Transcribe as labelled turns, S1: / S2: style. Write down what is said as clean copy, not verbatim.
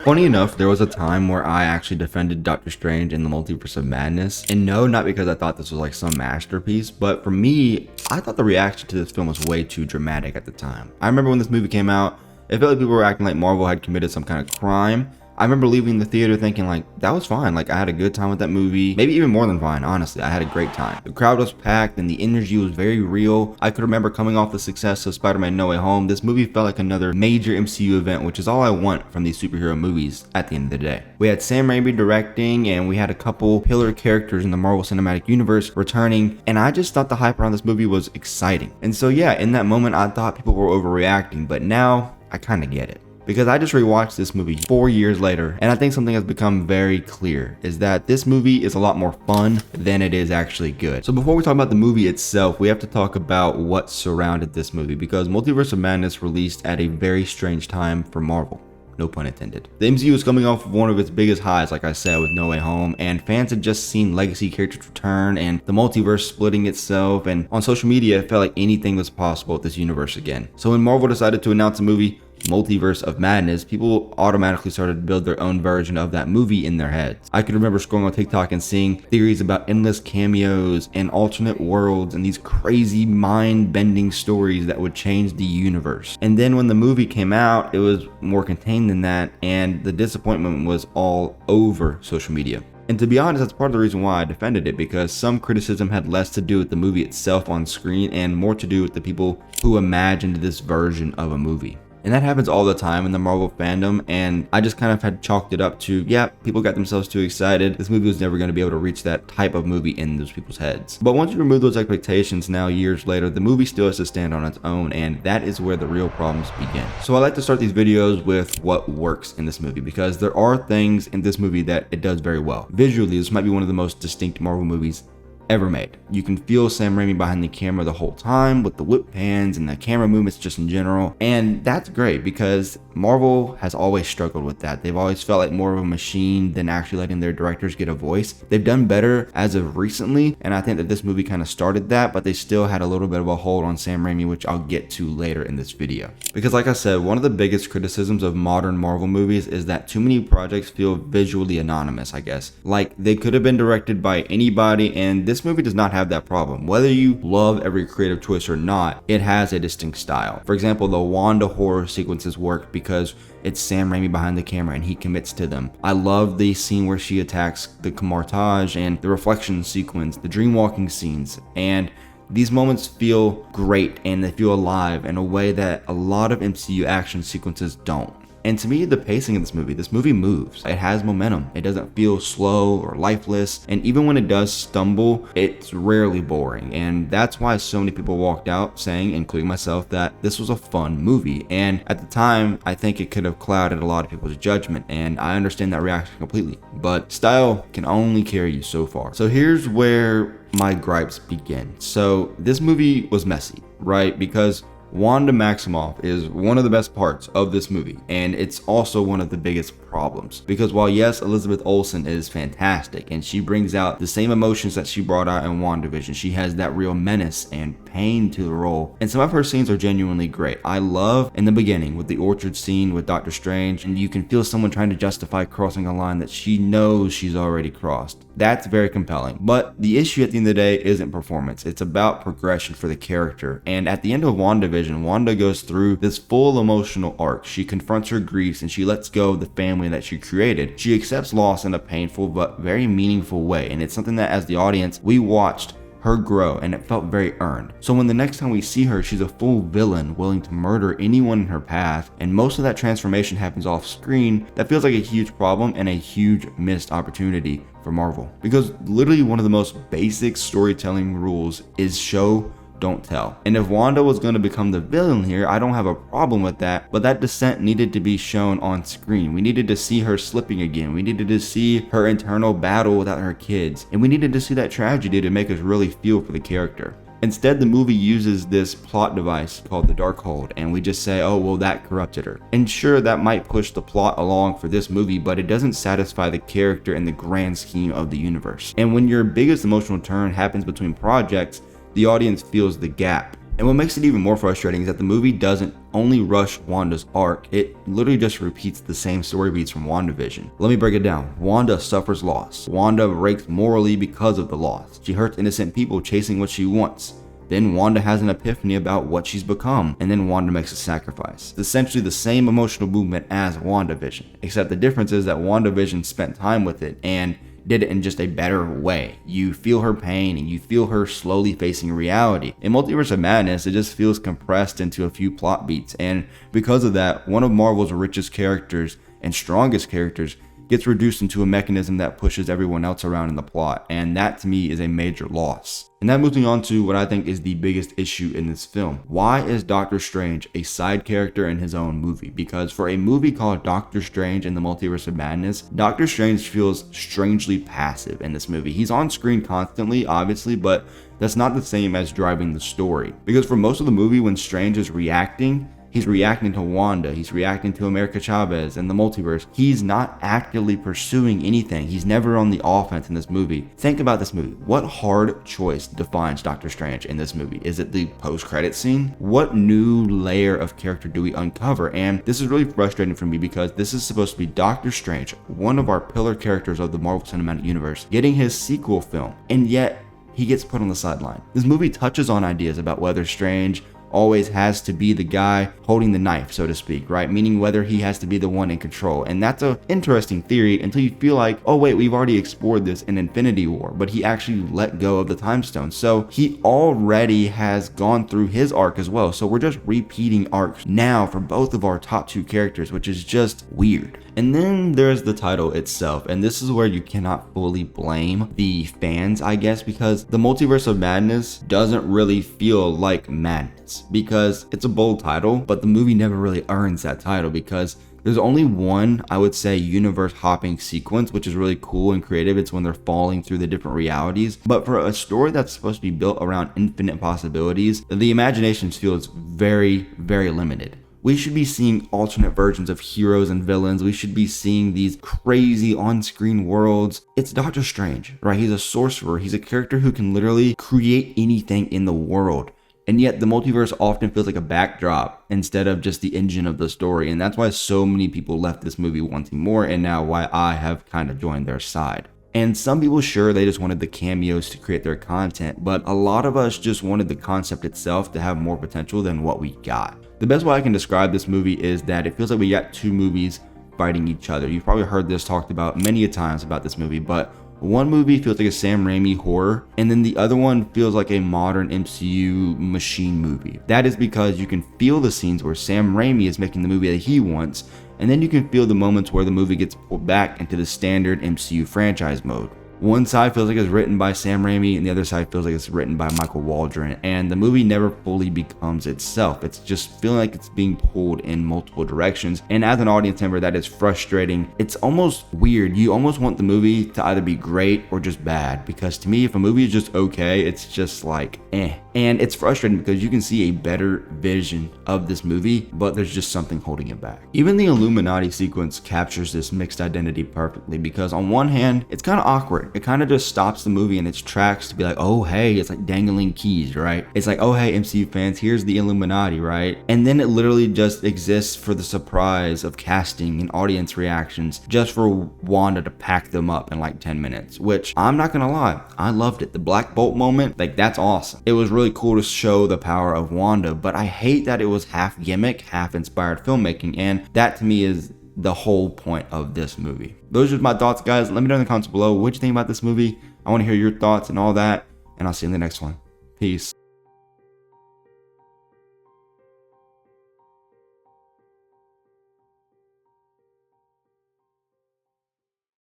S1: Funny enough, there was a time where I actually defended Doctor Strange in the Multiverse of Madness. And no, not because I thought this was like some masterpiece, but for me, I thought the reaction to this film was way too dramatic at the time. I remember when this movie came out, it felt like people were acting like Marvel had committed some kind of crime. I remember leaving the theater thinking like, that was fine. Like I had a good time with that movie, maybe even more than fine. Honestly, I had a great time. The crowd was packed and the energy was very real. I could remember coming off the success of Spider-Man No Way Home. This movie felt like another major MCU event, which is all I want from these superhero movies at the end of the day. We had Sam Raimi directing and we had a couple pillar characters in the Marvel Cinematic Universe returning. And I just thought the hype around this movie was exciting. And so yeah, in that moment, I thought people were overreacting, but now I kind of get it. Because I just rewatched this movie 4 years later, and I think something has become very clear, is that this movie is a lot more fun than it is actually good. So before we talk about the movie itself, we have to talk about what surrounded this movie, because Multiverse of Madness released at a very strange time for Marvel. No pun intended. The MCU was coming off of one of its biggest highs, like I said, with No Way Home, and fans had just seen legacy characters return and the multiverse splitting itself, and on social media, it felt like anything was possible with this universe again. So when Marvel decided to announce a movie, Multiverse of Madness, people automatically started to build their own version of that movie in their heads. I could remember scrolling on TikTok and seeing theories about endless cameos and alternate worlds and these crazy mind-bending stories that would change the universe. And then when the movie came out, it was more contained than that, and the disappointment was all over social media. And to be honest, that's part of the reason why I defended it, because some criticism had less to do with the movie itself on screen and more to do with the people who imagined this version of a movie. And that happens all the time in the Marvel fandom, and I just kind of had chalked it up to, yeah, people got themselves too excited. This movie was never going to be able to reach that type of movie in those people's heads. But once you remove those expectations now years later, the movie still has to stand on its own, and that is where the real problems begin. So I like to start these videos with what works in this movie, because there are things in this movie that it does very well. Visually, this might be one of the most distinct Marvel movies ever made. You can feel Sam Raimi behind the camera the whole time with the whip pans and the camera movements just in general. And that's great because Marvel has always struggled with that. They've always felt like more of a machine than actually letting their directors get a voice. They've done better as of recently, and I think that this movie kind of started that, but they still had a little bit of a hold on Sam Raimi, which I'll get to later in this video. Because like I said, one of the biggest criticisms of modern Marvel movies is that too many projects feel visually anonymous, I guess. Like they could have been directed by anybody, and this movie does not have that problem. Whether you love every creative choice or not, it has a distinct style. For example, the Wanda horror sequences work because it's Sam Raimi behind the camera and he commits to them. I love the scene where she attacks the Camartage and the reflection sequence, the dreamwalking scenes, and these moments feel great and they feel alive in a way that a lot of MCU action sequences don't. And to me, the pacing of this movie moves. It has momentum. It doesn't feel slow or lifeless. And even when it does stumble, it's rarely boring. And that's why so many people walked out saying, including myself, that this was a fun movie. And at the time, I think it could have clouded a lot of people's judgment. And I understand that reaction completely. But style can only carry you so far. So here's where my gripes begin. So this movie was messy, right? Because Wanda Maximoff is one of the best parts of this movie, and it's also one of the biggest problems. Because while yes, Elizabeth Olsen is fantastic, and she brings out the same emotions that she brought out in WandaVision, she has that real menace and pain to the role, and some of her scenes are genuinely great. I love in the beginning with the orchard scene with Doctor Strange, and you can feel someone trying to justify crossing a line that she knows she's already crossed. That's very compelling. But the issue at the end of the day isn't performance. It's about progression for the character. And at the end of WandaVision, Wanda goes through this full emotional arc. She confronts her griefs and she lets go of the family that she created. She accepts loss in a painful but very meaningful way. And it's something that as the audience, we watched her grow and it felt very earned. So when the next time we see her, she's a full villain willing to murder anyone in her path, and most of that transformation happens off screen, that feels like a huge problem and a huge missed opportunity for Marvel. Because literally one of the most basic storytelling rules is show, don't tell. And if Wanda was going to become the villain here, I don't have a problem with that, but that descent needed to be shown on screen. We needed to see her slipping again. We needed to see her internal battle without her kids, and we needed to see that tragedy to make us really feel for the character. Instead, the movie uses this plot device called the Darkhold, and we just say, oh, well, that corrupted her. And sure, that might push the plot along for this movie, but it doesn't satisfy the character in the grand scheme of the universe. And when your biggest emotional turn happens between projects, the audience feels the gap. And what makes it even more frustrating is that the movie doesn't only rush Wanda's arc, it literally just repeats the same story beats from WandaVision. Let me break it down. Wanda suffers loss. Wanda breaks morally because of the loss. She hurts innocent people chasing what she wants. Then Wanda has an epiphany about what she's become, and then Wanda makes a sacrifice. It's essentially the same emotional movement as WandaVision, except the difference is that WandaVision spent time with it and did it in just a better way. You feel her pain and you feel her slowly facing reality. In Multiverse of Madness, it just feels compressed into a few plot beats, and because of that, one of Marvel's richest characters and strongest characters gets reduced into a mechanism that pushes everyone else around in the plot, and that to me is a major loss. And that moves me on to what I think is the biggest issue in this film. Why is Doctor Strange a side character in his own movie? Because for a movie called Doctor Strange in the Multiverse of Madness, Doctor Strange feels strangely passive in this movie. He's on screen constantly, obviously, but that's not the same as driving the story. Because for most of the movie, when Strange is reacting, he's reacting to Wanda, he's reacting to America Chavez and the multiverse. He's not actively pursuing anything. He's never on the offense in this movie. Think about this movie. What hard choice defines Doctor Strange in this movie? Is it the post-credit scene? What new layer of character do we uncover? And this is really frustrating for me because this is supposed to be Doctor Strange, one of our pillar characters of the Marvel Cinematic Universe, getting his sequel film, and yet he gets put on the sideline. This movie touches on ideas about whether Strange always has to be the guy holding the knife, so to speak, right? Meaning whether he has to be the one in control. And that's an interesting theory until you feel like, oh wait, we've already explored this in Infinity War, but he actually let go of the time stone. So he already has gone through his arc as well. So we're just repeating arcs now for both of our top two characters, which is just weird. And then there's the title itself, and this is where you cannot fully blame the fans, I guess, because the Multiverse of Madness doesn't really feel like madness because it's a bold title, but the movie never really earns that title because there's only one, I would say, universe hopping sequence, which is really cool and creative. It's when they're falling through the different realities. But for a story that's supposed to be built around infinite possibilities, the imagination feels very, very limited. We should be seeing alternate versions of heroes and villains. We should be seeing these crazy on-screen worlds. It's Doctor Strange, right? He's a sorcerer. He's a character who can literally create anything in the world. And yet the multiverse often feels like a backdrop instead of just the engine of the story. And that's why so many people left this movie wanting more, and now why I have kind of joined their side. And some people, sure, they just wanted the cameos to create their content, but a lot of us just wanted the concept itself to have more potential than what we got. The best way I can describe this movie is that it feels like we got two movies fighting each other. You've probably heard this talked about many a times about this movie, but one movie feels like a Sam Raimi horror, and then the other one feels like a modern MCU machine movie. That is because you can feel the scenes where Sam Raimi is making the movie that he wants, and then you can feel the moments where the movie gets pulled back into the standard MCU franchise mode. One side feels like it's written by Sam Raimi and the other side feels like it's written by Michael Waldron, and the movie never fully becomes itself. It's just feeling like it's being pulled in multiple directions, and as an audience member, that is frustrating. It's almost weird. You almost want the movie to either be great or just bad, because to me, if a movie is just okay, it's just like eh. And it's frustrating because you can see a better vision of this movie, but there's just something holding it back. Even the Illuminati sequence captures this mixed identity perfectly, because on one hand, it's kind of awkward. It kind of just stops the movie in its tracks to be like, oh hey, it's like dangling keys, right? It's like, oh hey, MCU fans, here's the Illuminati, right? And then it literally just exists for the surprise of casting and audience reactions, just for Wanda to pack them up in like 10 minutes, which I'm not gonna lie, I loved it. The Black Bolt moment, like that's awesome. It was really cool to show the power of Wanda, but I hate that it was half gimmick, half inspired filmmaking, and that to me is the whole point of this movie. Those are my thoughts, guys. Let me know in the comments below what you think about this movie. I want to hear your thoughts and all that, and I'll see you in the next one. Peace.